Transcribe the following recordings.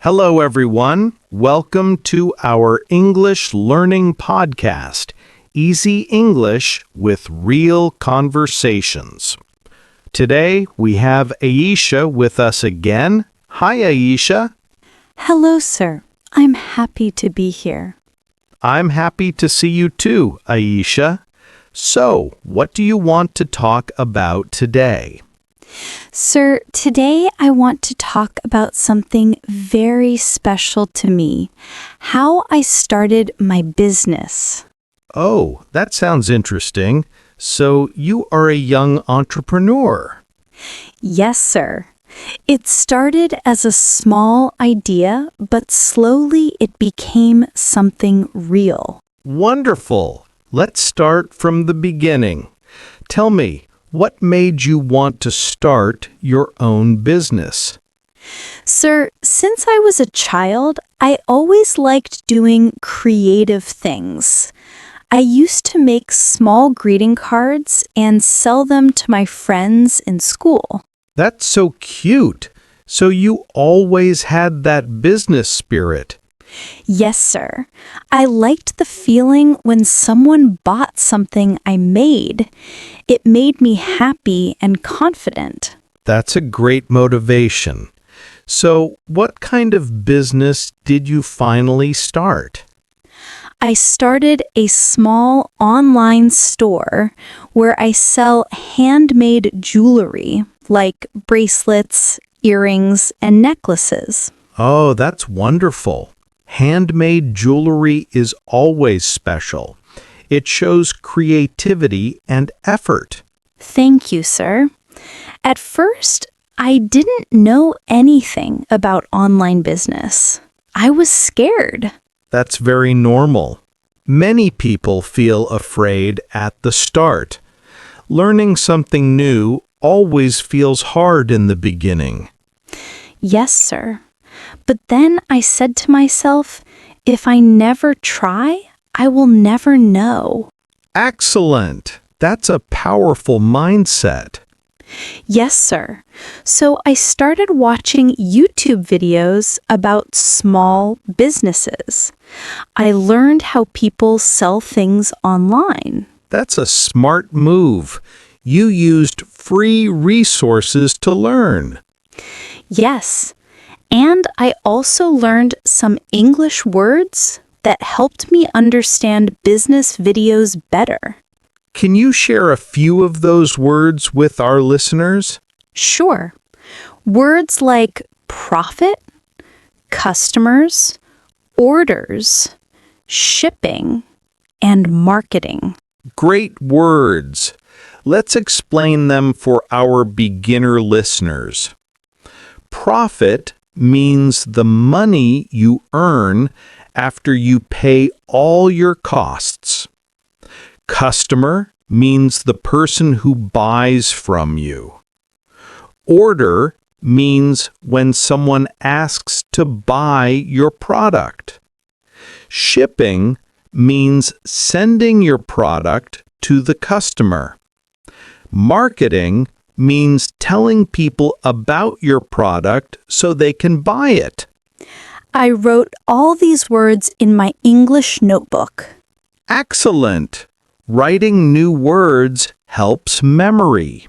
Hello, everyone. Welcome to our English Learning Podcast, Easy English with Real Conversations. Today, we have Ayesha with us again. Hi, Ayesha. Hello, sir. I'm happy to be here. I'm happy to see you too, Ayesha. So, what do you want to talk about today? Sir, today I want to talk about something very special to me, how I started my business. Oh, that sounds interesting. So, you are a young entrepreneur. Yes, sir. It started as a small idea, but slowly it became something real. Wonderful. Let's start from the beginning. Tell me, what made you want to start your own business? Sir, since I was a child, I always liked doing creative things. I used to make small greeting cards and sell them to my friends in school. That's so cute. So you always had that business spirit. Yes, sir. I liked the feeling when someone bought something I made. It made me happy and confident. That's a great motivation. So what kind of business did you finally start? I started a small online store where I sell handmade jewelry like bracelets, earrings, and necklaces. Oh, that's wonderful. Handmade jewelry is always special. It shows creativity and effort. Thank you, sir. At first, I didn't know anything about online business. I was scared. That's very normal. Many people feel afraid at the start. Learning something new always feels hard in the beginning. Yes, sir. But then I said to myself, if I never try, I will never know. Excellent! That's a powerful mindset. Yes, sir. So I started watching YouTube videos about small businesses. I learned how people sell things online. That's a smart move. You used free resources to learn. Yes. And I also learned some English words that helped me understand business videos better. Can you share a few of those words with our listeners? Sure. Words like profit, customers, orders, shipping, and marketing. Great words. Let's explain them for our beginner listeners. Profit means the money you earn after you pay all your costs. Customer means the person who buys from you. Order means when someone asks to buy your product. Shipping means sending your product to the customer. Marketing means telling people about your product so they can buy it. I wrote all these words in my English notebook. Excellent! Writing new words helps memory.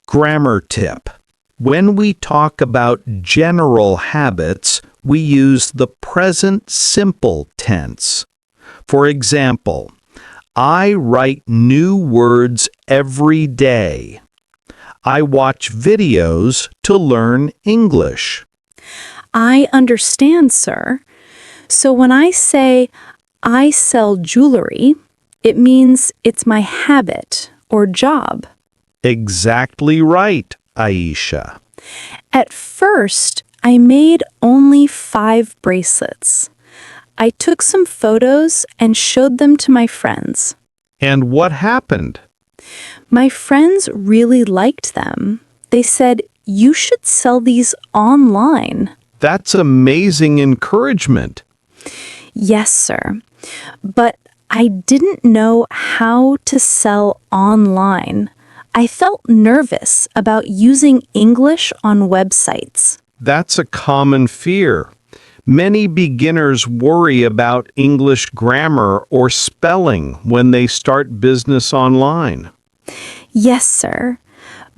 Grammar tip. When we talk about general habits, we use the present simple tense. For example, I write new words every day. I watch videos to learn English. I understand, sir. So when I say I sell jewelry, it means it's my habit or job. Exactly right, Ayesha. At first, I made only 5 bracelets. I took some photos and showed them to my friends. And what happened? My friends really liked them. They said, you should sell these online. That's amazing encouragement. Yes, sir. But I didn't know how to sell online. I felt nervous about using English on websites. That's a common fear. Many beginners worry about English grammar or spelling when they start business online. Yes, sir.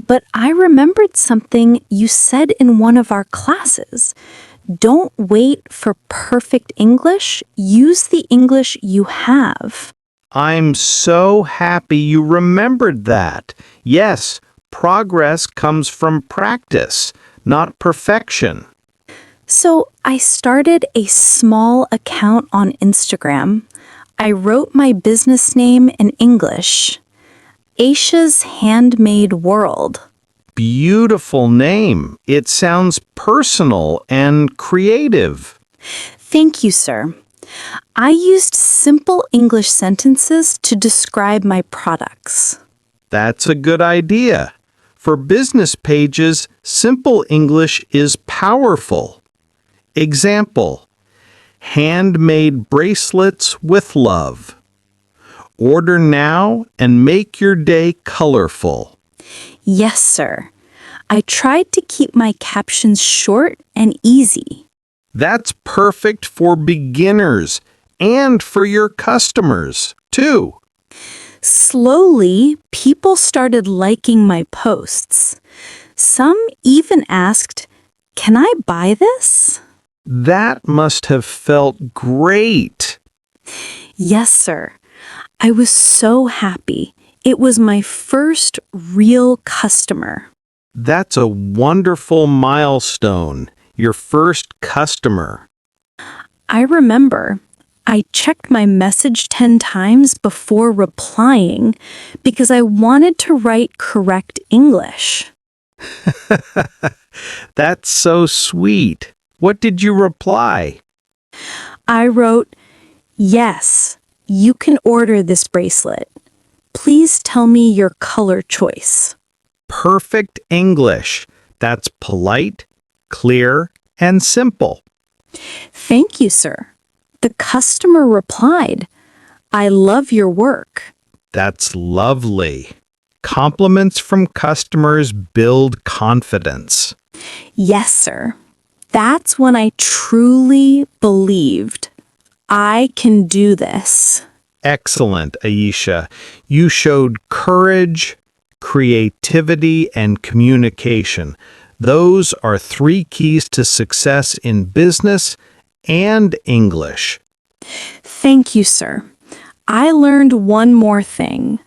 But I remembered something you said in one of our classes. Don't wait for perfect English. Use the English you have. I'm so happy you remembered that. Yes, progress comes from practice, not perfection. So I started a small account on Instagram. I wrote my business name in English. Ayesha's Handmade World. Beautiful name. It sounds personal and creative. Thank you, sir. I used simple English sentences to describe my products. That's a good idea. For business pages, simple English is powerful. Example: handmade bracelets with love. Order now and make your day colorful. Yes, sir. I tried to keep my captions short and easy. That's perfect for beginners and for your customers, too. Slowly, people started liking my posts. Some even asked, "Can I buy this?" That must have felt great. Yes, sir. I was so happy. It was my first real customer. That's a wonderful milestone, your first customer. I remember I checked my message 10 times before replying because I wanted to write correct English. That's so sweet. What did you reply? I wrote, "Yes, you can order this bracelet. Please tell me your color choice." Perfect English. That's polite, clear, and simple. Thank you, sir. The customer replied, "I love your work." That's lovely. Compliments from customers build confidence. Yes, sir. That's when I truly believed I can do this. Excellent, Ayesha. You showed courage, creativity, and communication. Those are three keys to success in business and English. Thank you, sir. I learned one more thing.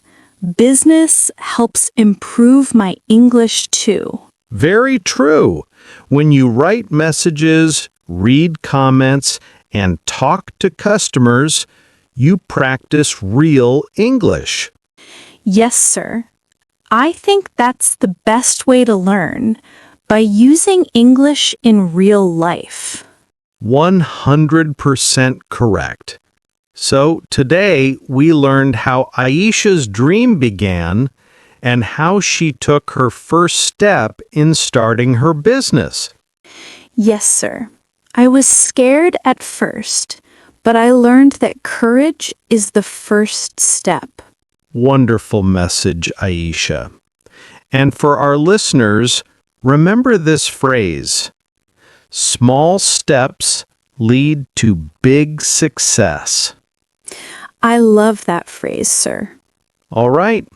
Business helps improve my English too. Very true. When you write messages, read comments, and talk to customers, you practice real English. Yes, sir. I think that's the best way to learn, by using English in real life. 100% correct. So today we learned how Ayesha's dream began and how she took her first step in starting her business. Yes, sir. I was scared at first, but I learned that courage is the first step. Wonderful message, Ayesha. And for our listeners, remember this phrase: small steps lead to big success. I love that phrase, sir. All right,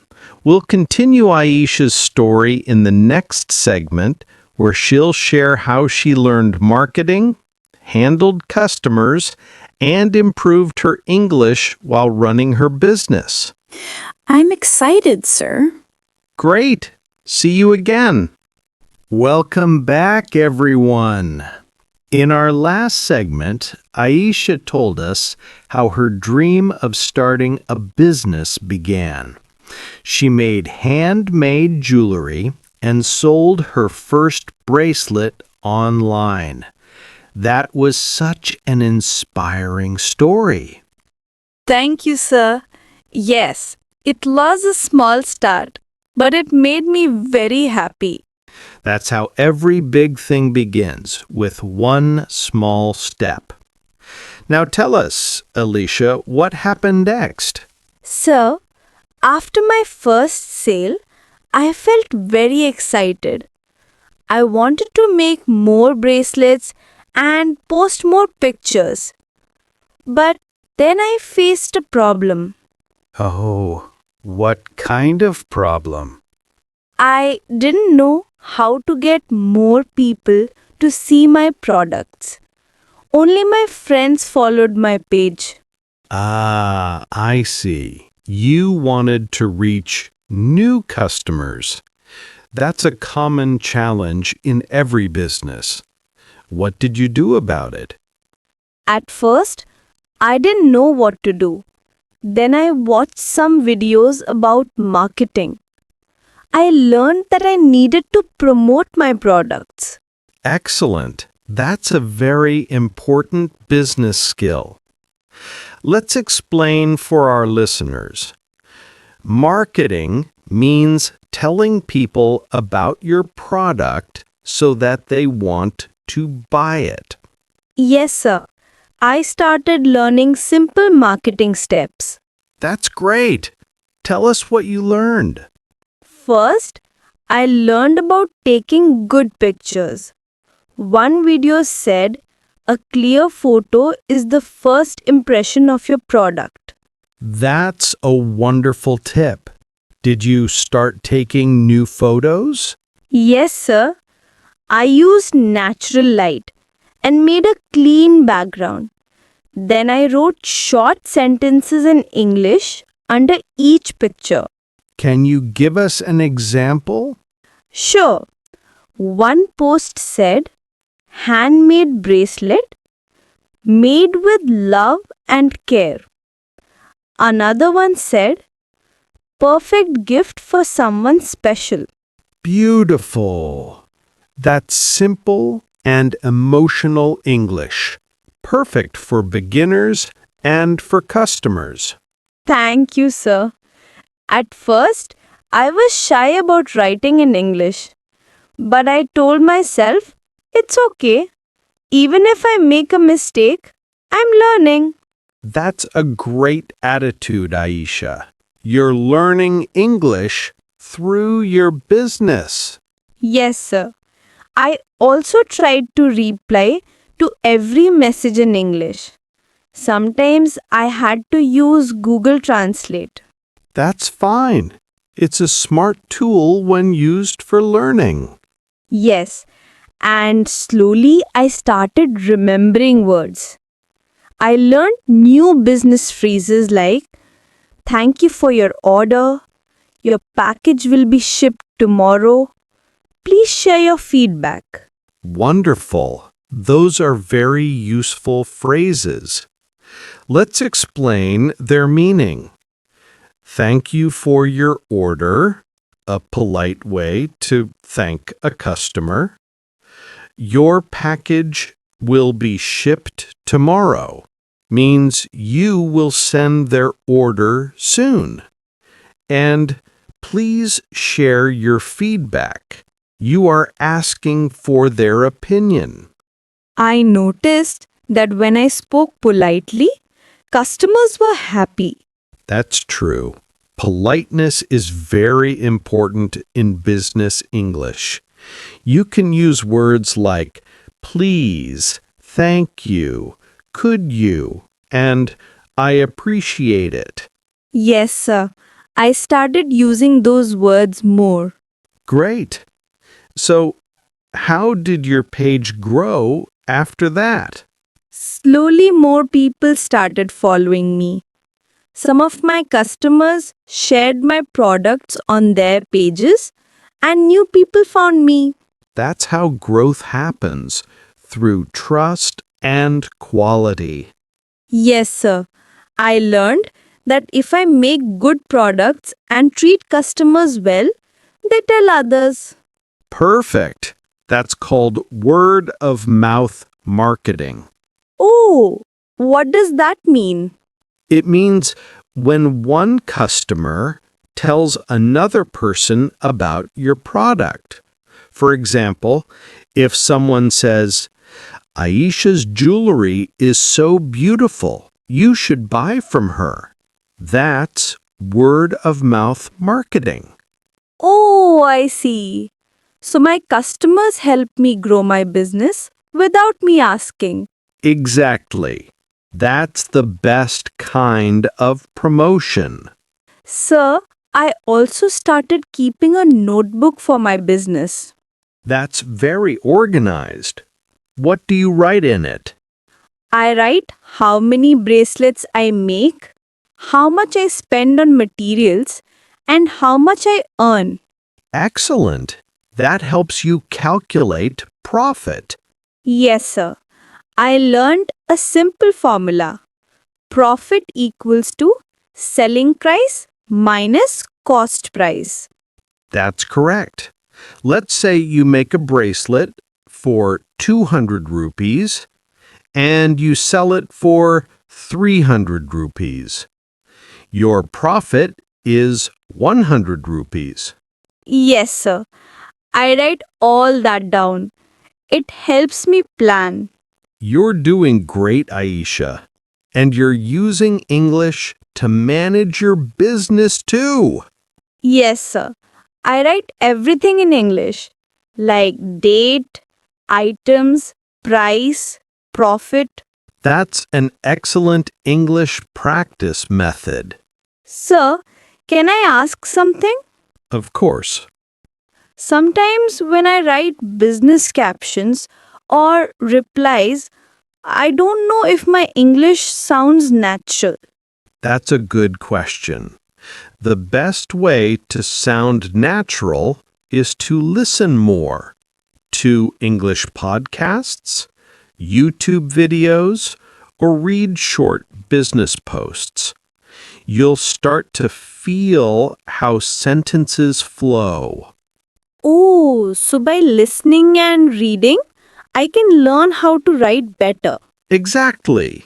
we'll continue Ayesha's story in the next segment, where she'll share how she learned marketing, handled customers, and improved her English while running her business. I'm excited, sir. Great! See you again. Welcome back, everyone. In our last segment, Ayesha told us how her dream of starting a business began. She made handmade jewelry and sold her first bracelet online. That was such an inspiring story. Thank you, sir. Yes, it was a small start, but it made me very happy. That's how every big thing begins, with one small step. Now tell us, Alicia, what happened next? So, after my first sale, I felt very excited. I wanted to make more bracelets and post more pictures. But then I faced a problem. Oh, what kind of problem? I didn't know how to get more people to see my products. Only my friends followed my page. Ah, I see. You wanted to reach new customers. That's a common challenge in every business. What did you do about it? At first, I didn't know what to do. Then I watched some videos about marketing. I learned that I needed to promote my products. Excellent. That's a very important business skill. Let's explain for our listeners. Marketing means telling people about your product so that they want to buy it. Yes, sir. I started learning simple marketing steps. That's great. Tell us what you learned. First, I learned about taking good pictures. One video said a clear photo is the first impression of your product. That's a wonderful tip. Did you start taking new photos? Yes, sir. I used natural light and made a clean background. Then I wrote short sentences in English under each picture. Can you give us an example? Sure. One post said, handmade bracelet made with love and care. Another one said, perfect gift for someone special. Beautiful. That's simple and emotional English. Perfect for beginners and for customers. Thank you, sir. At first, I was shy about writing in English. But I told myself, it's okay. Even if I make a mistake, I'm learning. That's a great attitude, Ayesha. You're learning English through your business. Yes, sir. I also tried to reply to every message in English. Sometimes I had to use Google Translate. That's fine. It's a smart tool when used for learning. Yes, and slowly I started remembering words. I learned new business phrases like, thank you for your order, your package will be shipped tomorrow, please share your feedback. Wonderful. Those are very useful phrases. Let's explain their meaning. Thank you for your order, a polite way to thank a customer. Your package will be shipped tomorrow means you will send their order soon. And please share your feedback. You are asking for their opinion. I noticed that when I spoke politely, customers were happy. That's true. Politeness is very important in business English. You can use words like please, thank you, could you, and I appreciate it. Yes, sir. I started using those words more. Great. So, how did your page grow after that? Slowly, more people started following me. Some of my customers shared my products on their pages, and new people found me. That's how growth happens, through trust and quality. Yes, sir. I learned that if I make good products and treat customers well, they tell others. Perfect. That's called word of mouth marketing. Oh, what does that mean? It means when one customer tells another person about your product. For example, if someone says, Ayesha's jewelry is so beautiful, you should buy from her. That's word of mouth marketing. Oh, I see. So my customers help me grow my business without me asking. Exactly. That's the best kind of promotion. Sir, I also started keeping a notebook for my business. That's very organized. What do you write in it? I write how many bracelets I make, how much I spend on materials, and how much I earn. Excellent. That helps you calculate profit. Yes, sir. I learned a simple formula. Profit equals to selling price minus cost price. That's correct. Let's say you make a bracelet for 200 rupees and you sell it for 300 rupees. Your profit is 100 rupees. Yes, sir. I write all that down. It helps me plan. You're doing great, Ayesha. And you're using English to manage your business too. Yes, sir. I write everything in English like date, items, price, profit. That's an excellent English practice method. Sir, can I ask something? Of course. Sometimes when I write business captions or replies, I don't know if my English sounds natural. That's a good question. The best way to sound natural is to listen more to English podcasts, YouTube videos, or read short business posts. You'll start to feel how sentences flow. Oh, so by listening and reading, I can learn how to write better. Exactly.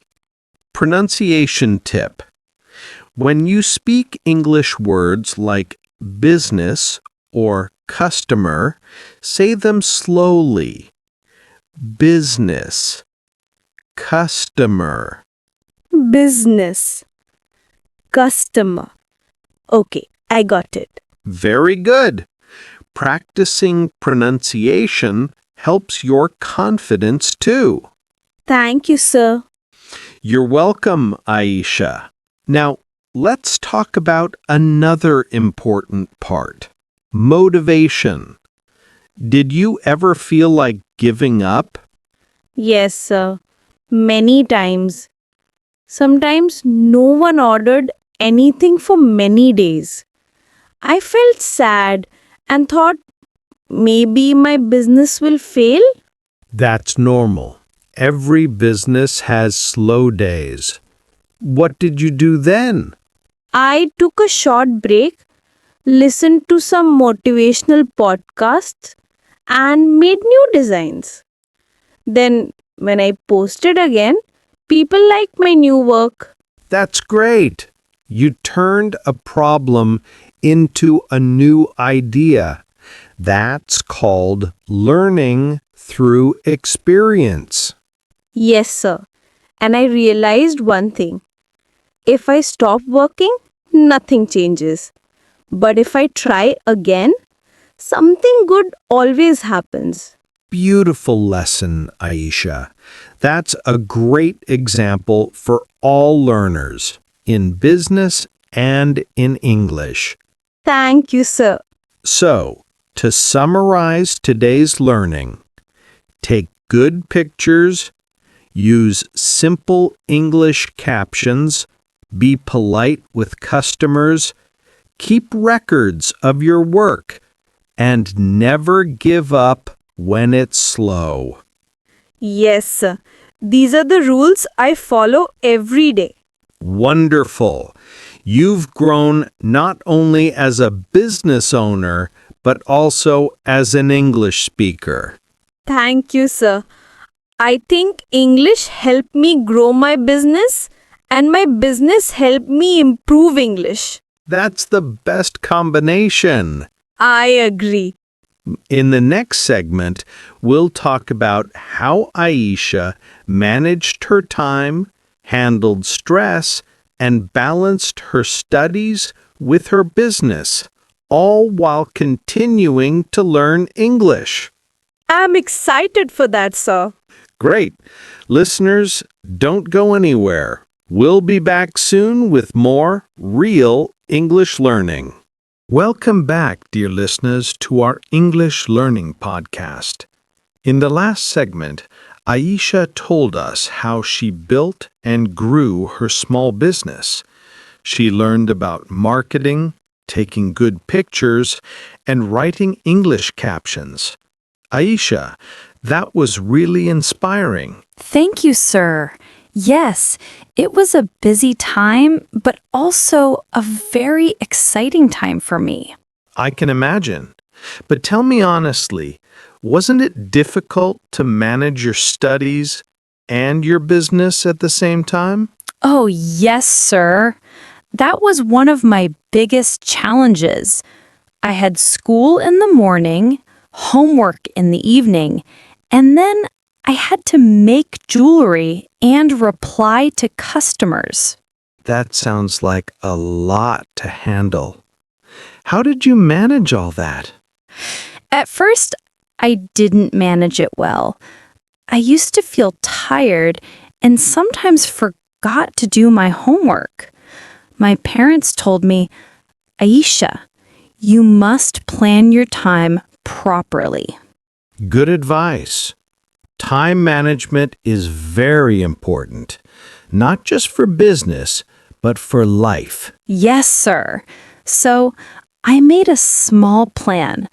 Pronunciation tip. When you speak English words like business or customer, say them slowly. Business, customer. Business, customer. Okay, I got it. Very good. Practicing pronunciation helps your confidence too. Thank you, sir. You're welcome, Ayesha. Now, let's talk about another important part. Motivation. Did you ever feel like giving up? Yes, sir. Many times. Sometimes no one ordered anything for many days. I felt sad and thought maybe my business will fail. That's normal. Every business has slow days. What did you do then? I took a short break, listened to some motivational podcasts, and made new designs. Then, when I posted again, people liked my new work. That's great. You turned a problem into a new idea. That's called learning through experience. Yes, sir. And I realized one thing. If I stop working, nothing changes. But if I try again, something good always happens. Beautiful lesson, Ayesha. That's a great example for all learners in business and in English. Thank you, sir. So, to summarize today's learning, take good pictures, use simple English captions, be polite with customers, keep records of your work, and never give up when it's slow. Yes, sir. These are the rules I follow every day. Wonderful. You've grown not only as a business owner, but also as an English speaker. Thank you, sir. I think English helped me grow my business and my business helped me improve English. That's the best combination. I agree. In the next segment, we'll talk about how Ayesha managed her time, handled stress, and balanced her studies with her business, all while continuing to learn English. I'm excited for that, sir. Great. Listeners, don't go anywhere. We'll be back soon with more real English learning. Welcome back, dear listeners, to our English Learning Podcast. In the last segment, Ayesha told us how she built and grew her small business. She learned about marketing, taking good pictures, and writing English captions. Ayesha, that was really inspiring. Thank you, sir. Yes, it was a busy time, but also a very exciting time for me. I can imagine. But tell me honestly, wasn't it difficult to manage your studies and your business at the same time? Oh, yes, sir. That was one of my biggest challenges. I had school in the morning, homework in the evening, and then I had to make jewelry and reply to customers. That sounds like a lot to handle. How did you manage all that? At first, I didn't manage it well. I used to feel tired and sometimes forgot to do my homework. My parents told me, Ayesha, you must plan your time properly. Good advice. Time management is very important, not just for business, but for life. Yes, sir. So I made a small plan.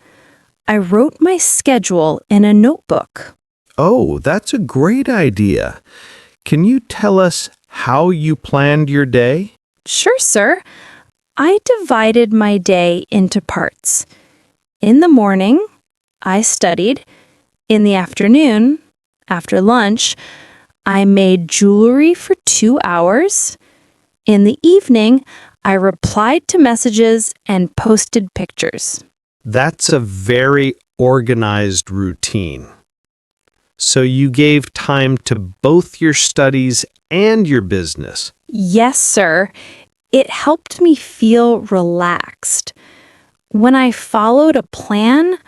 I wrote my schedule in a notebook. Oh, that's a great idea. Can you tell us how you planned your day? Sure, sir. I divided my day into parts. In the morning, I studied. In the afternoon, after lunch, I made jewelry for 2 hours. In the evening, I replied to messages and posted pictures. That's a very organized routine. So you gave time to both your studies and your business. Yes, sir. It helped me feel relaxed. When I followed a plan,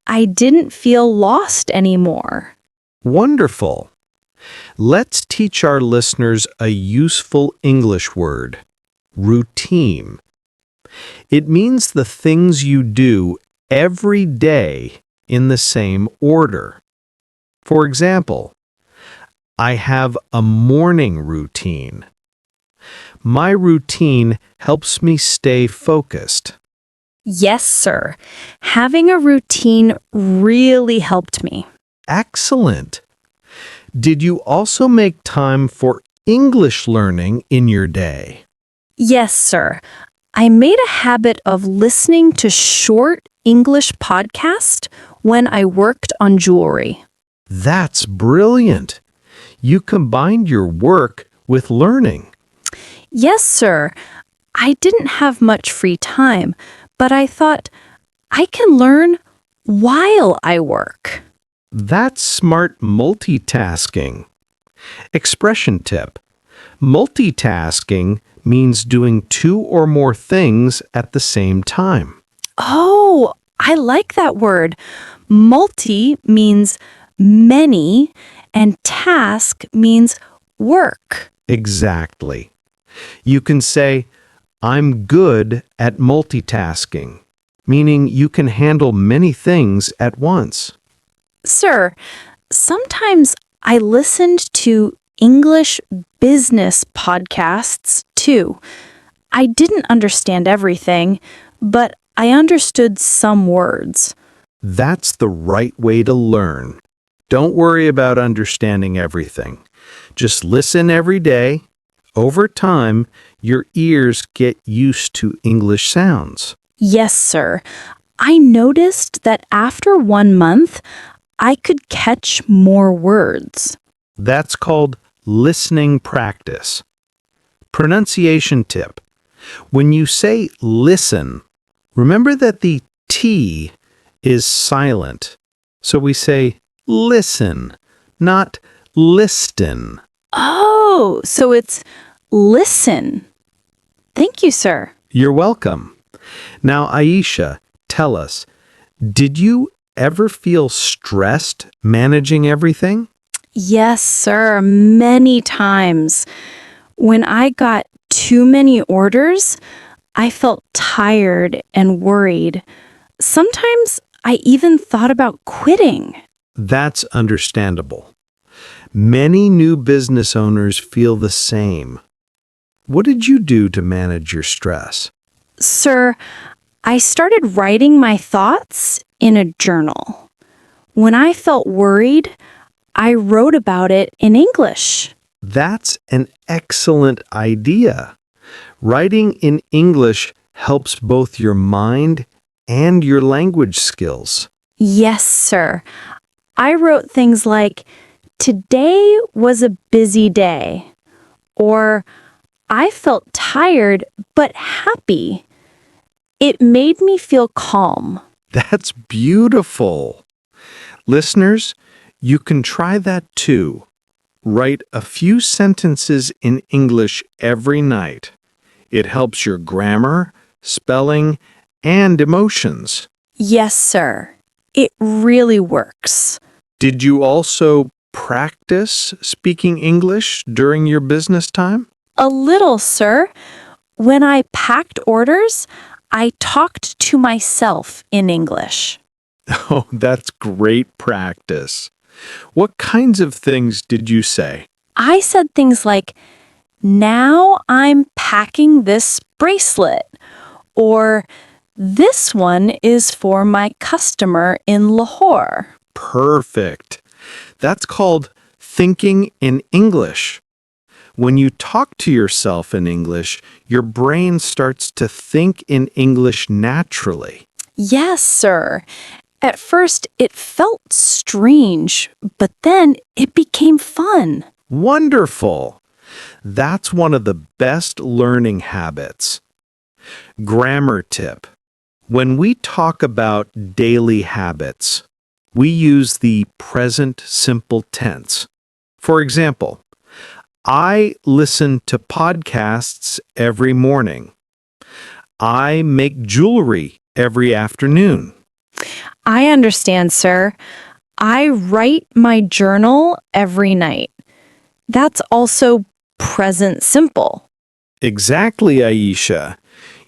I didn't feel lost anymore. Wonderful. Let's teach our listeners a useful English word, routine. It means the things you do every day in the same order. For example, I have a morning routine. My routine helps me stay focused. Yes, sir. Having a routine really helped me. Excellent. Did you also make time for English learning in your day? Yes, sir. I made a habit of listening to short English podcasts when I worked on jewelry. That's brilliant. You combined your work with learning. Yes, sir. I didn't have much free time, but I thought I can learn while I work. That's smart multitasking. Expression tip. Multitasking means doing 2 or more things at the same time. Oh, I like that word. Multi means many, and task means work. Exactly. You can say, I'm good at multitasking, meaning you can handle many things at once. Sir, sometimes I listened to English business podcasts too. I didn't understand everything, but I understood some words. That's the right way to learn. Don't worry about understanding everything. Just listen every day. Over time, your ears get used to English sounds. Yes, sir. I noticed that after 1 month, I could catch more words. That's called listening practice. Pronunciation tip. When you say listen, remember that the T is silent. So we say listen, not listen. Oh, so it's listen. Thank you, sir. You're welcome. Now, Ayesha, tell us, did you ever feel stressed managing everything? Yes, sir, many times. When I got too many orders, I felt tired and worried. Sometimes I even thought about quitting. That's understandable. Many new business owners feel the same. What did you do to manage your stress? Sir, I started writing my thoughts in a journal. When I felt worried, I wrote about it in English. That's an excellent idea. Writing in English helps both your mind and your language skills. Yes, sir. I wrote things like, "Today was a busy day," or "I felt tired but happy." It made me feel calm. That's beautiful. Listeners, you can try that too. Write a few sentences in English every night. It helps your grammar, spelling, and emotions. Yes, sir. It really works. Did you also practice speaking English during your business time? A little, sir. When I packed orders, I talked to myself in English. Oh, that's great practice. What kinds of things did you say? I said things like, "Now I'm packing this bracelet," or "This one is for my customer in Lahore." Perfect. That's called thinking in English. When you talk to yourself in English, your brain starts to think in English naturally. Yes, sir. At first, it felt strange, but then it became fun. Wonderful. That's one of the best learning habits. Grammar tip. When we talk about daily habits, we use the present simple tense. For example, I listen to podcasts every morning. I make jewelry every afternoon. I understand, sir. I write my journal every night. That's also present simple. Exactly, Ayesha.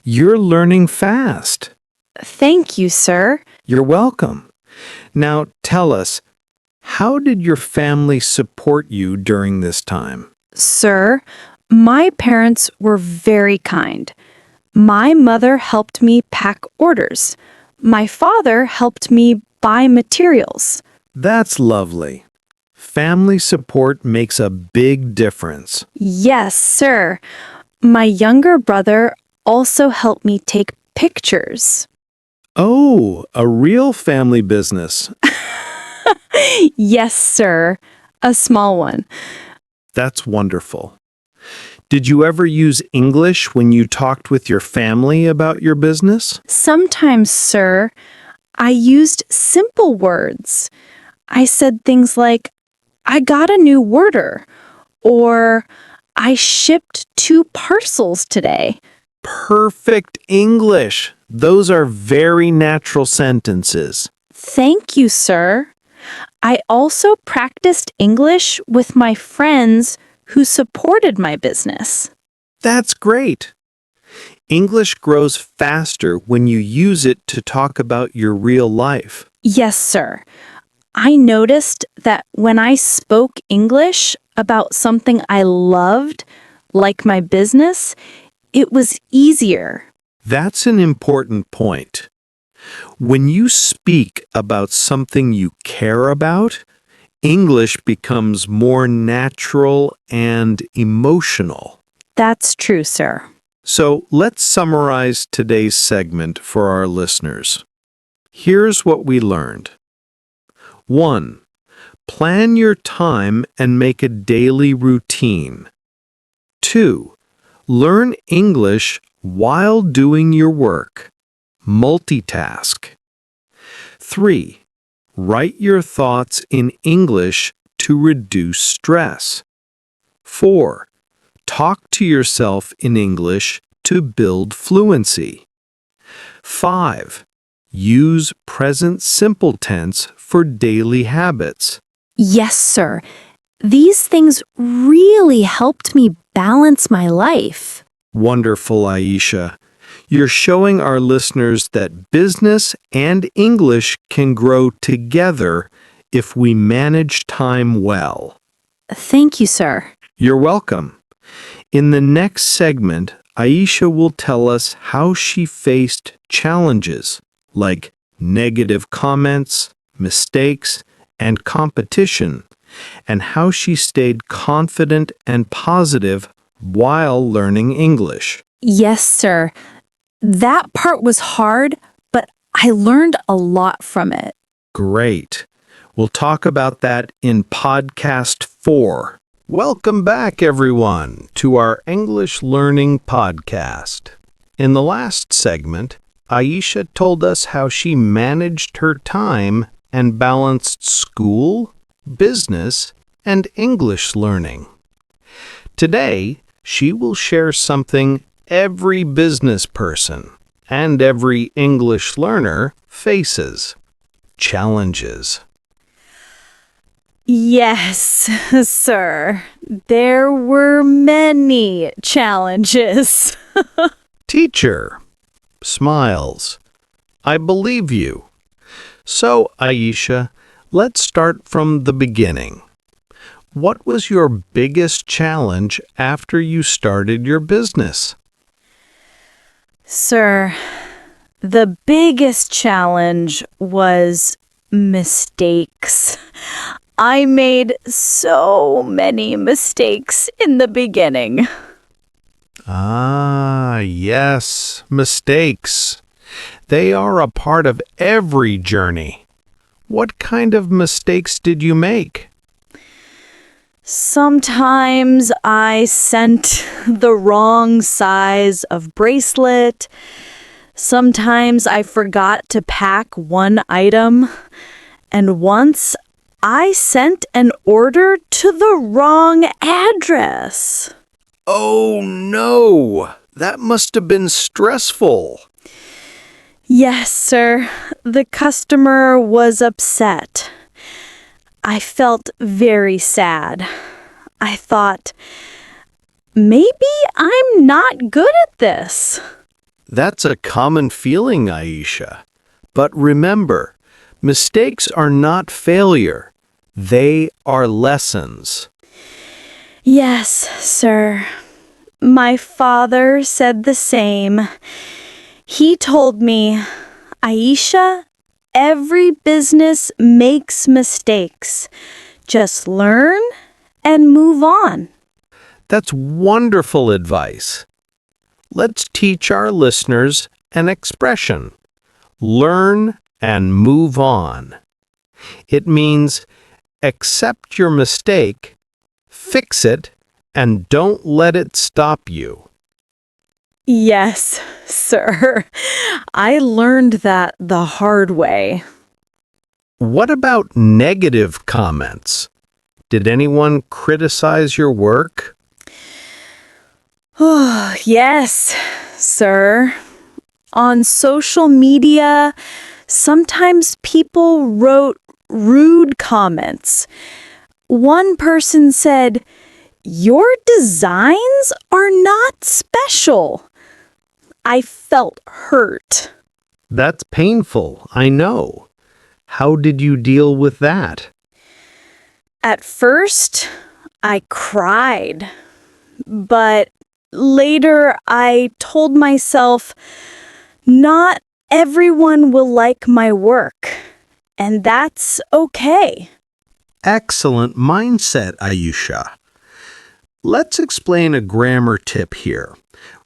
You're learning fast. Thank you, sir. You're welcome. Now tell us, how did your family support you during this time? Sir, my parents were very kind. My mother helped me pack orders. My father helped me buy materials. That's lovely. Family support makes a big difference. Yes, sir. My younger brother also helped me take pictures. Oh, a real family business. Yes, sir. A small one. That's wonderful. Did you ever use English when you talked with your family about your business? Sometimes, sir, I used simple words. I said things like, "I got a new order," or "I shipped 2 parcels today." Perfect English. Those are very natural sentences. Thank you, sir. I also practiced English with my friends who supported my business. That's great. English grows faster when you use it to talk about your real life. Yes, sir. I noticed that when I spoke English about something I loved, like my business, it was easier. That's an important point. When you speak about something you care about, English becomes more natural and emotional. That's true, sir. So let's summarize today's segment for our listeners. Here's what we learned. 1. Plan your time and make a daily routine. 2. Learn English while doing your work. Multitask. 3. Write your thoughts in English to reduce stress. 4. Talk to yourself in English to build fluency. 5. use present simple tense for daily habits. Yes, sir. These things really helped me balance my life. Wonderful, Ayesha. You're showing our listeners that business and English can grow together if we manage time well. Thank you, sir. You're welcome. In the next segment, Ayesha will tell us how she faced challenges like negative comments, mistakes, and competition, and how she stayed confident and positive while learning English. Yes, sir. That part was hard, but I learned a lot from it. Great. We'll talk about that in podcast 4. Welcome back, everyone, to our English Learning Podcast. In the last segment, Ayesha told us how she managed her time and balanced school, business, and English learning. Today, she will share something every business person and every English learner faces: challenges. Yes, sir. There were many challenges. Teacher smiles. I believe you. So, Ayesha, let's start from the beginning. What was your biggest challenge after you started your business? Sir, the biggest challenge was mistakes. I made so many mistakes in the beginning. Ah, yes, mistakes. They are a part of every journey. What kind of mistakes did you make? Sometimes I sent the wrong size of bracelet. Sometimes I forgot to pack one item. And once I sent an order to the wrong address. Oh, no! That must have been stressful. Yes, sir. The customer was upset. I felt very sad. I thought, maybe I'm not good at this. That's a common feeling, Ayesha. But remember, mistakes are not failure. They are lessons. Yes, sir. My father said the same. He told me, Ayesha, every business makes mistakes. Just learn and move on. That's wonderful advice. Let's teach our listeners an expression. Learn and move on. It means accept your mistake, fix it, and don't let it stop you. Yes, sir. I learned that the hard way. What about negative comments? Did anyone criticize your work? Oh, yes, sir. On social media, sometimes people wrote rude comments. One person said, "Your designs are not special." I felt hurt. That's painful, I know. How did you deal with that? At first, I cried. But later, I told myself, not everyone will like my work. And that's okay. Excellent mindset, Ayesha. Let's explain a grammar tip here.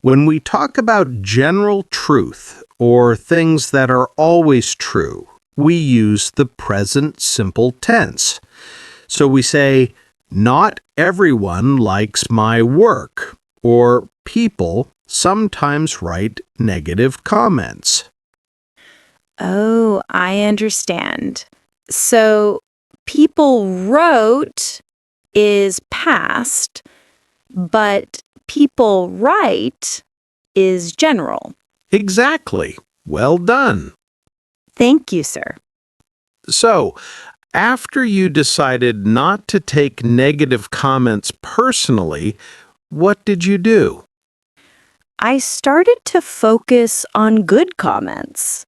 When we talk about general truth or things that are always true, we use the present simple tense. So we say, not everyone likes my work, or people sometimes write negative comments. Oh, I understand. So, people wrote is past, but people write is general. Exactly. Well done. Thank you, sir. So, after you decided not to take negative comments personally, what did you do? I started to focus on good comments.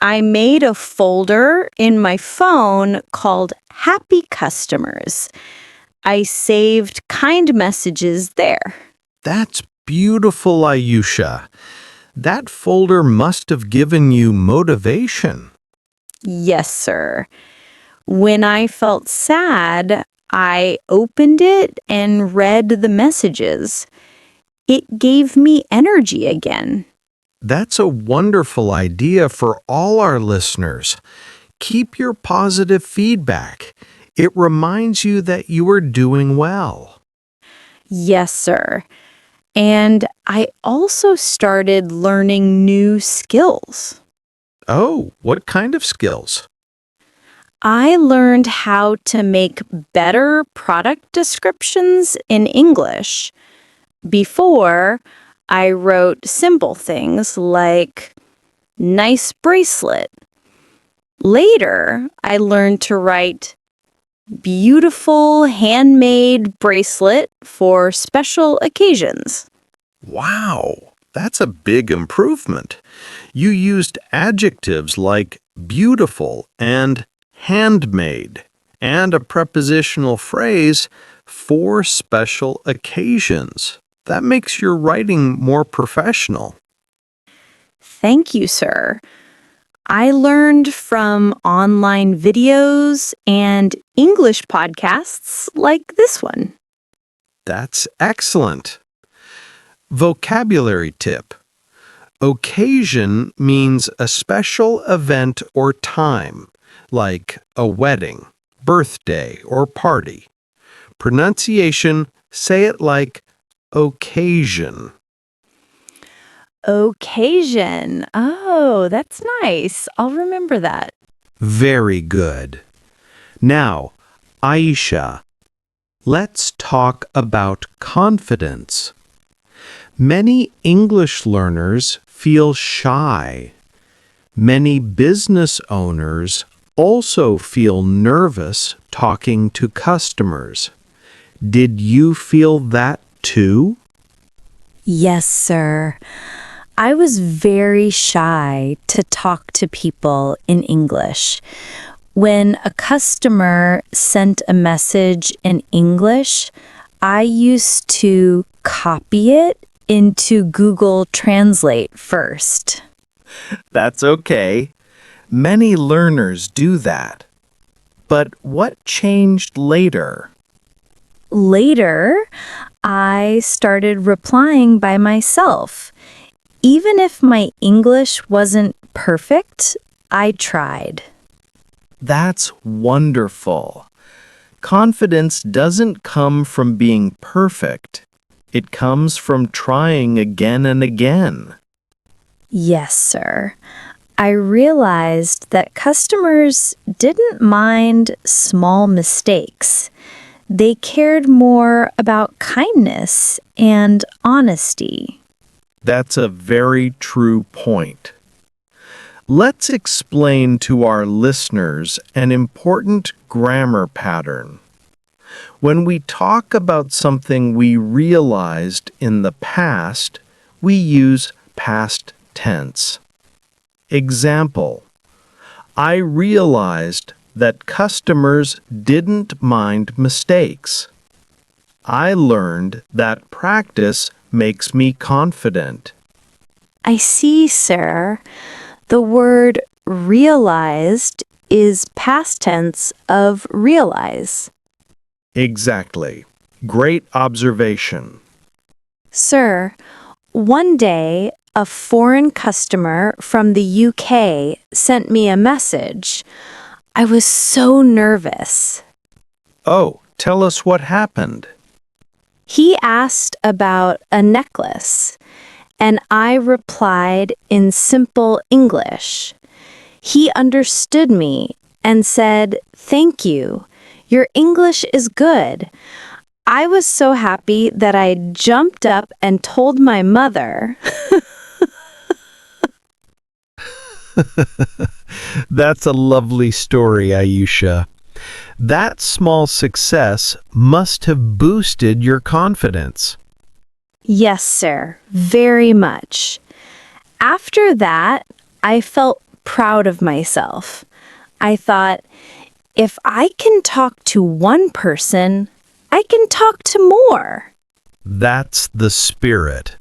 I made a folder in my phone called Happy Customers. I saved kind messages there. That's beautiful, Ayesha. That folder must have given you motivation. Yes, sir. When I felt sad, I opened it and read the messages. It gave me energy again. That's a wonderful idea for all our listeners. Keep your positive feedback. It reminds you that you are doing well. Yes, sir. And I also started learning new skills. Oh, what kind of skills? I learned how to make better product descriptions in English. Before, I wrote simple things like nice bracelet. Later, I learned to write beautiful handmade bracelet for special occasions. Wow, that's a big improvement. You used adjectives like beautiful and handmade, and a prepositional phrase for special occasions. That makes your writing more professional. Thank you, sir. I learned from online videos and English podcasts like this one. That's excellent. Vocabulary tip. Occasion means a special event or time, like a wedding, birthday, or party. Pronunciation, say it like occasion. Occasion. Oh, that's nice. I'll remember that. Very good. Now, Ayesha, let's talk about confidence. Many English learners feel shy. Many business owners also feel nervous talking to customers. Did you feel that too? Yes, sir. I was very shy to talk to people in English. When a customer sent a message in English, I used to copy it into Google Translate first. That's okay. Many learners do that. But what changed later? Later, I started replying by myself. Even if my English wasn't perfect, I tried. That's wonderful. Confidence doesn't come from being perfect. It comes from trying again and again. Yes, sir. I realized that customers didn't mind small mistakes. They cared more about kindness and honesty. That's a very true point. Let's explain to our listeners an important grammar pattern. When we talk about something we realized in the past, we use past tense. Example: I realized that customers didn't mind mistakes. I learned that practice makes me confident. I see, sir. The word realized is past tense of realize. Exactly. Great observation. Sir, one day a foreign customer from the UK sent me a message. I was so nervous. Oh, tell us what happened. He asked about a necklace, and I replied in simple English. He understood me and said, "Thank you. Your English is good." I was so happy that I jumped up and told my mother. That's a lovely story, Ayesha. That small success must have boosted your confidence. Yes, sir, very much. After that, I felt proud of myself. I thought, if I can talk to one person, I can talk to more. That's the spirit.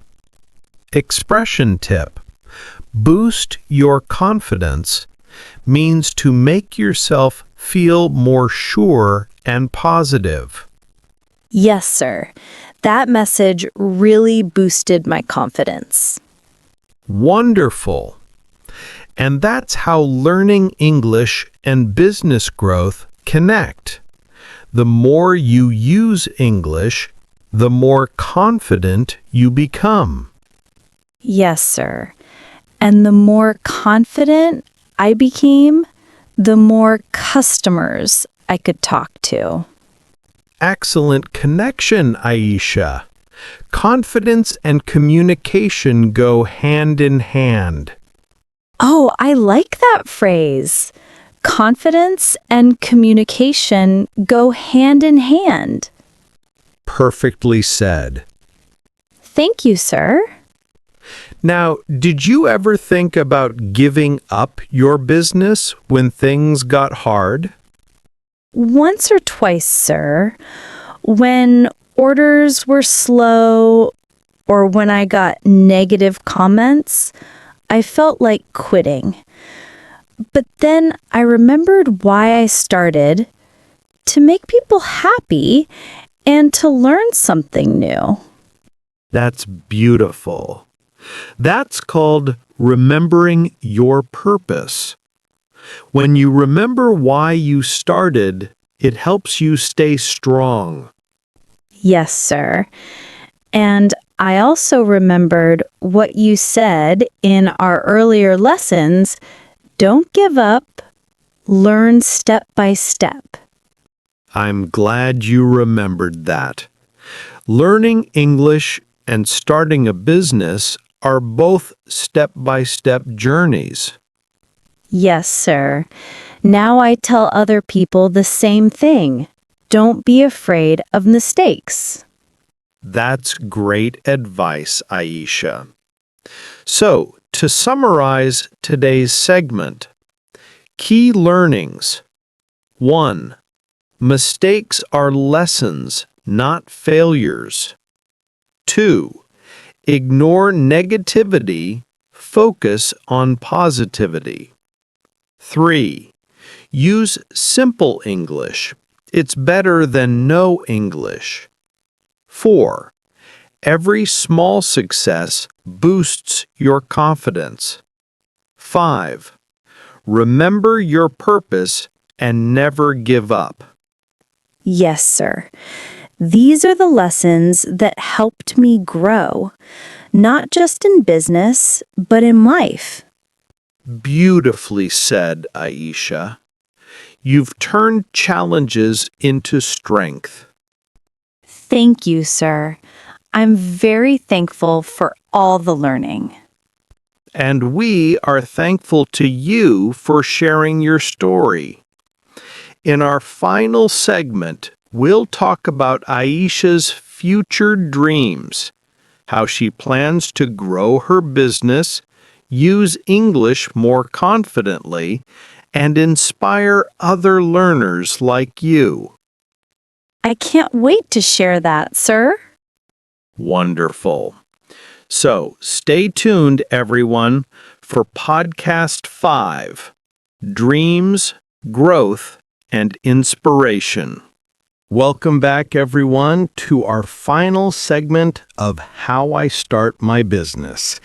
Expression tip. Boost your confidence means to make yourself feel more sure and positive. Yes, sir. That message really boosted my confidence. Wonderful. And that's how learning English and business growth connect. The more you use English, the more confident you become. Yes, sir. And the more confident I became, the more customers I could talk to. Excellent connection, Ayesha. Confidence and communication go hand in hand. Oh, I like that phrase. Confidence and communication go hand in hand. Perfectly said. Thank you, sir. Now, did you ever think about giving up your business when things got hard? Once or twice, sir. When orders were slow or when I got negative comments, I felt like quitting. But then I remembered why I started, to make people happy and to learn something new. That's beautiful. That's called remembering your purpose. When you remember why you started, it helps you stay strong. Yes, sir. And I also remembered what you said in our earlier lessons. Don't give up, learn step by step. I'm glad you remembered that. Learning English and starting a business are both step-by-step journeys. Yes, sir. Now I tell other people the same thing. Don't be afraid of mistakes. That's great advice, Ayesha. So, to summarize today's segment, key learnings. 1. Mistakes are lessons, not failures. 2. Ignore negativity, focus on positivity. 3. Use simple English. It's better than no English. 4. Every small success boosts your confidence. 5. Remember your purpose and never give up. Yes, sir. These are the lessons that helped me grow, not just in business, but in life. Beautifully said, Ayesha. You've turned challenges into strength. Thank you, sir. I'm very thankful for all the learning. And we are thankful to you for sharing your story. In our final segment, we'll talk about Ayesha's future dreams, how she plans to grow her business, use English more confidently, and inspire other learners like you. I can't wait to share that, sir. Wonderful. So stay tuned, everyone, for Podcast 5, Dreams, Growth, and Inspiration. Welcome back, everyone, to our final segment of How I Start My Business.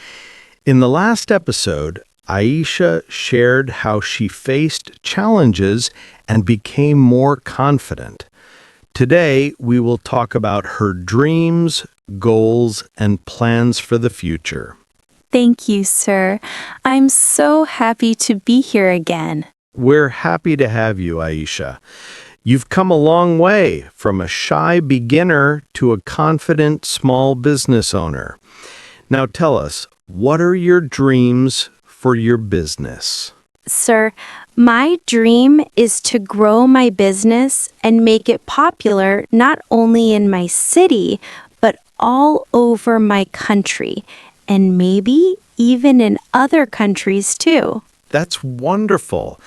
In the last episode, Ayesha shared how she faced challenges and became more confident. Today, we will talk about her dreams, goals, and plans for the future. Thank you, sir. I'm so happy to be here again. We're happy to have you, Ayesha. You've come a long way from a shy beginner to a confident small business owner. Now tell us, what are your dreams for your business? Sir, my dream is to grow my business and make it popular not only in my city, but all over my country, and maybe even in other countries too. That's wonderful.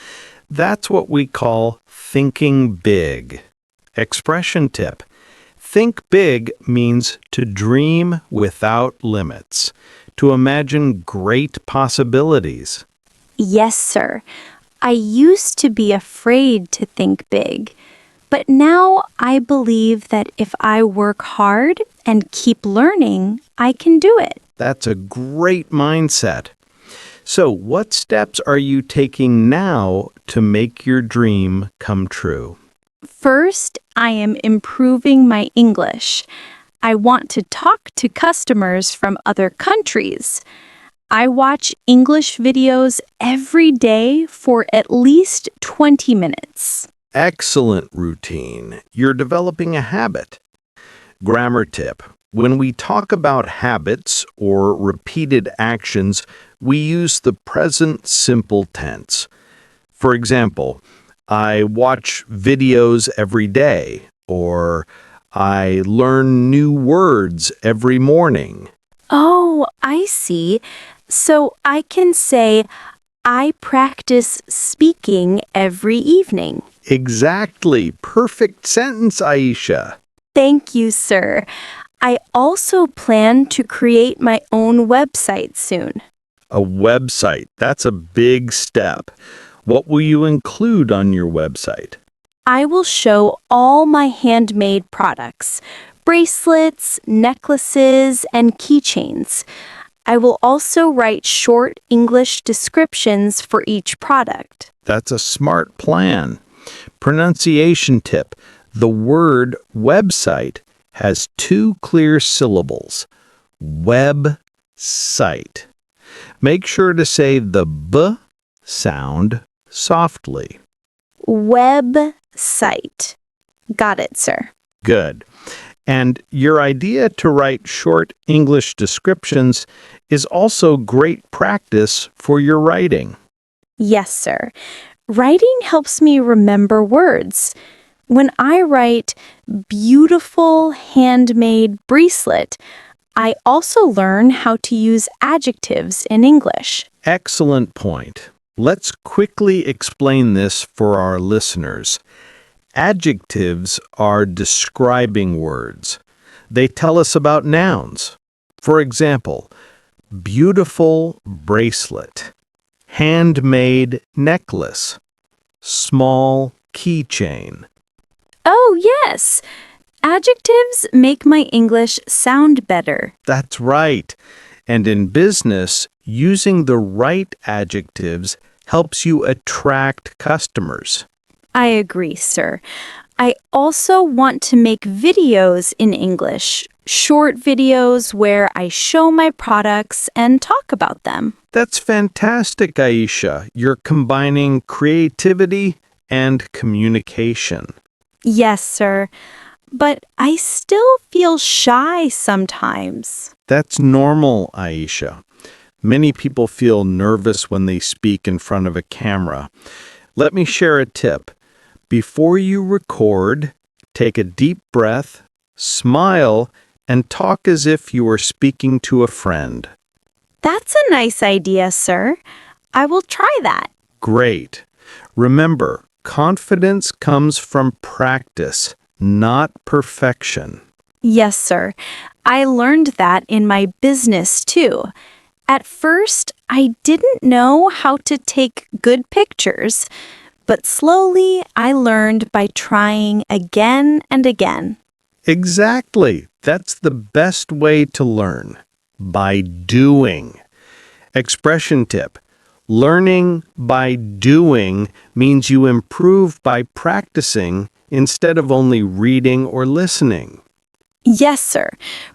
That's what we call thinking big. Expression tip. Think big means to dream without limits, to imagine great possibilities. Yes, sir. I used to be afraid to think big, but now I believe that if I work hard and keep learning, I can do it. That's a great mindset. So, what steps are you taking now to make your dream come true? First, I am improving my English. I want to talk to customers from other countries. I watch English videos every day for at least 20 minutes. Excellent routine. You're developing a habit. Grammar tip. When we talk about habits or repeated actions, we use the present simple tense. For example, I watch videos every day, or I learn new words every morning. Oh, I see. So I can say, I practice speaking every evening. Exactly. Perfect sentence, Ayesha. Thank you, sir. I also plan to create my own website soon. A website. That's a big step. What will you include on your website? I will show all my handmade products, bracelets, necklaces, and keychains. I will also write short English descriptions for each product. That's a smart plan. Pronunciation tip. The word website has two clear syllables. Website. Make sure to say the B sound softly. Website. Got it, sir. Good. And your idea to write short English descriptions is also great practice for your writing. Yes, sir. Writing helps me remember words. When I write beautiful handmade bracelet, I also learn how to use adjectives in English. Excellent point. Let's quickly explain this for our listeners. Adjectives are describing words. They tell us about nouns. For example, beautiful bracelet, handmade necklace, small keychain. Oh, yes. Adjectives make my English sound better. That's right. And in business, using the right adjectives helps you attract customers. I agree, sir. I also want to make videos in English, short videos where I show my products and talk about them. That's fantastic, Ayesha. You're combining creativity and communication. Yes, sir. But I still feel shy sometimes. That's normal, Ayesha. Many people feel nervous when they speak in front of a camera. Let me share a tip. Before you record, take a deep breath, smile, and talk as if you were speaking to a friend. That's a nice idea, sir. I will try that. Great. Remember, confidence comes from practice, not perfection. Yes, sir. I learned that in my business, too. At first, I didn't know how to take good pictures, but slowly I learned by trying again and again. Exactly. That's the best way to learn. By doing. Expression tip. Learning by doing means you improve by practicing instead of only reading or listening. Yes, sir.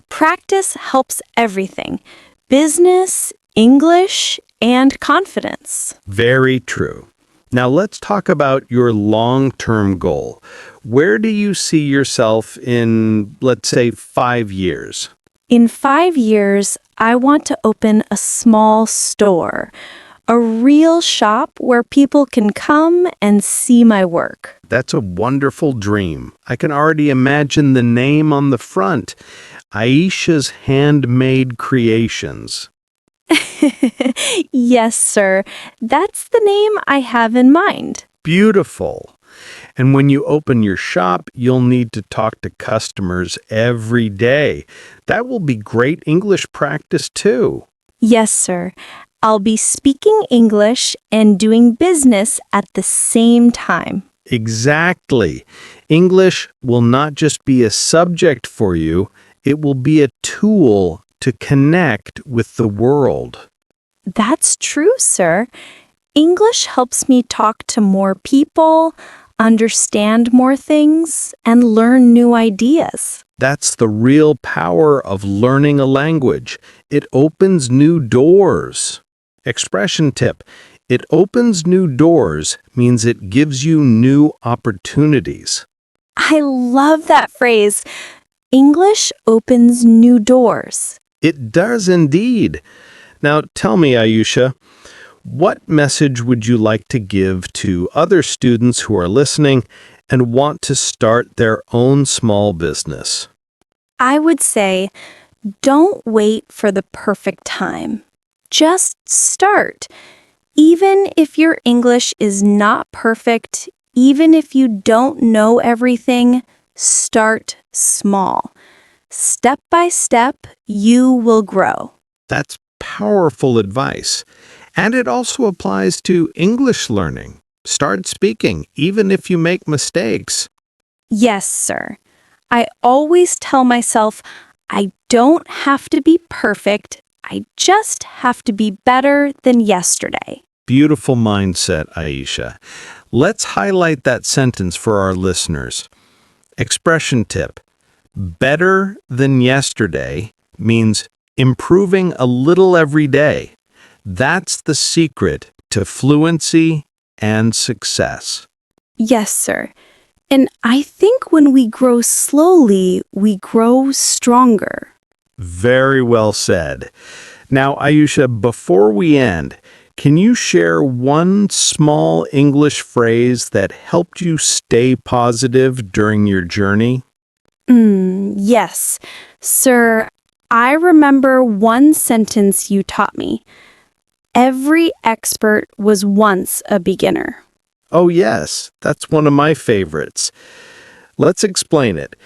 Practice helps everything. Business, English, and confidence. Very true. Now let's talk about your long-term goal. Where do you see yourself in, let's say, 5 years? In 5 years, I want to open a small store. A real shop where people can come and see my work. That's a wonderful dream. I can already imagine the name on the front. Ayesha's Handmade Creations. Yes, sir. That's the name I have in mind. Beautiful. And when you open your shop, you'll need to talk to customers every day. That will be great English practice too. Yes, sir. I'll be speaking English and doing business at the same time. Exactly. English will not just be a subject for you, it will be a tool to connect with the world. That's true, sir. English helps me talk to more people, understand more things, and learn new ideas. That's the real power of learning a language. It opens new doors. Expression tip. It opens new doors means it gives you new opportunities. I love that phrase. English opens new doors. It does indeed. Now tell me, Ayesha, what message would you like to give to other students who are listening and want to start their own small business? I would say, don't wait for the perfect time. Just start. Even if your English is not perfect, even if you don't know everything, start small. Step by step, you will grow. That's powerful advice. And it also applies to English learning. Start speaking, even if you make mistakes. Yes, sir. I always tell myself, I don't have to be perfect. I just have to be better than yesterday. Beautiful mindset, Ayesha. Let's highlight that sentence for our listeners. Expression tip. Better than yesterday means improving a little every day. That's the secret to fluency and success. Yes, sir. And I think when we grow slowly, we grow stronger. Very well said. Now, Ayesha, before we end, can you share one small English phrase that helped you stay positive during your journey? Yes. Sir, I remember one sentence you taught me. Every expert was once a beginner. Oh, yes, that's one of my favorites. Let's explain it.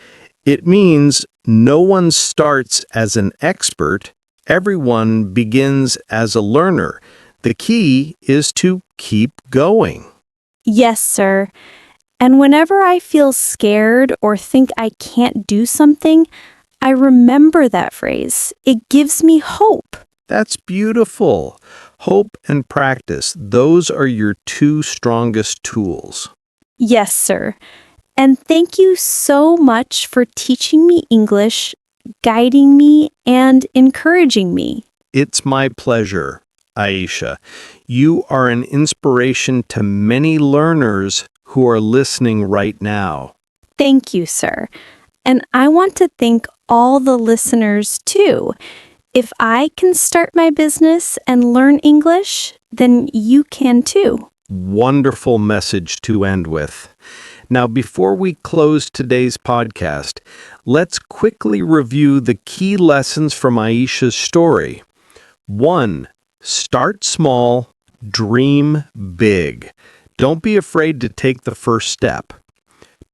It means no one starts as an expert, everyone begins as a learner. The key is to keep going. Yes, sir. And whenever I feel scared or think I can't do something, I remember that phrase. It gives me hope. That's beautiful. Hope and practice, those are your two strongest tools. Yes, sir. And thank you so much for teaching me English, guiding me, and encouraging me. It's my pleasure, Ayesha. You are an inspiration to many learners who are listening right now. Thank you, sir. And I want to thank all the listeners, too. If I can start my business and learn English, then you can too. Wonderful message to end with. Now, before we close today's podcast, let's quickly review the key lessons from Ayesha's story. 1. Start small, dream big. Don't be afraid to take the first step.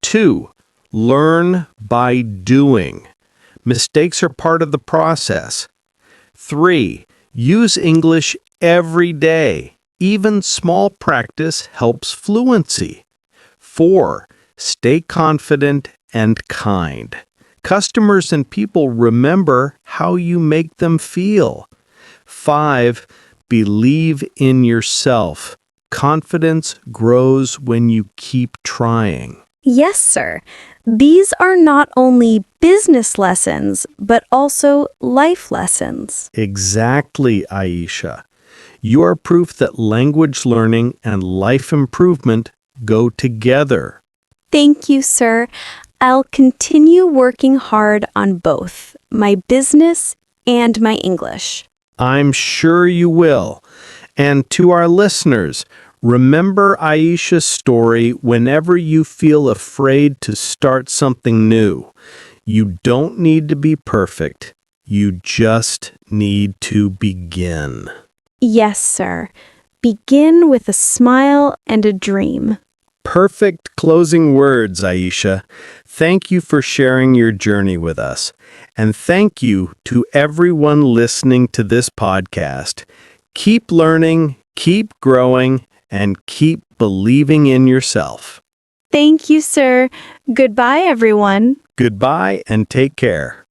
2. Learn by doing. Mistakes are part of the process. 3. Use English every day. Even small practice helps fluency. 4. Stay confident and kind. Customers and people remember how you make them feel. 5. Believe in yourself. Confidence grows when you keep trying. Yes, sir. These are not only business lessons, but also life lessons. Exactly, Ayesha. You are proof that language learning and life improvement go together. Thank you, sir. I'll continue working hard on both my business and my English. I'm sure you will. And to our listeners, remember Ayesha's story whenever you feel afraid to start something new. You don't need to be perfect. You just need to begin. Yes, sir. Begin with a smile and a dream. Perfect closing words, Ayesha. Thank you for sharing your journey with us. And thank you to everyone listening to this podcast. Keep learning, keep growing, and keep believing in yourself. Thank you, sir. Goodbye, everyone. Goodbye and take care.